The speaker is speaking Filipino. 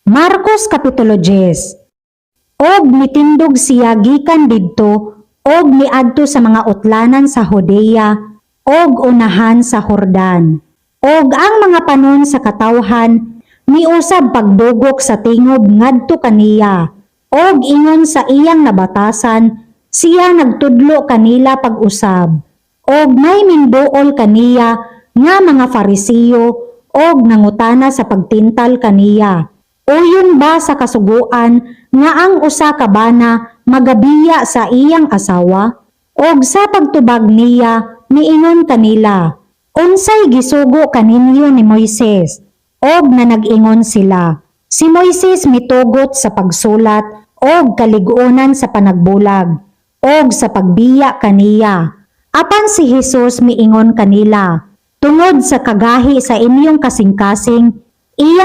Marcos Kapitulo 10. Og mitindog siya gikan didto og miadto sa mga utlanan sa Judea og unahan sa Jordan. Og ang mga panon sa katawhan miusab pagdugok sa tingob ngadto kaniya. Og ingon sa iyang nabatasan siya nagtudlo kanila pag-usab. Og may minduol kaniya nga mga Farisiyo og nangutana sa pagtintal kaniya. Uyon ba sa kasuguan nga ang usa ka bana magabiya sa iyang asawa? Og sa pagtubag niya miingon kanila, unsay gisugo kaninyo ni Moises? Og nanag-ingon sila, si Moises mitugot sa pagsulat og kaliguonan sa panagbulag og sa pagbiya kaniya. Apan si Jesus miingon kanila, tungod sa kagahi sa inyong kasing-kasing, iyang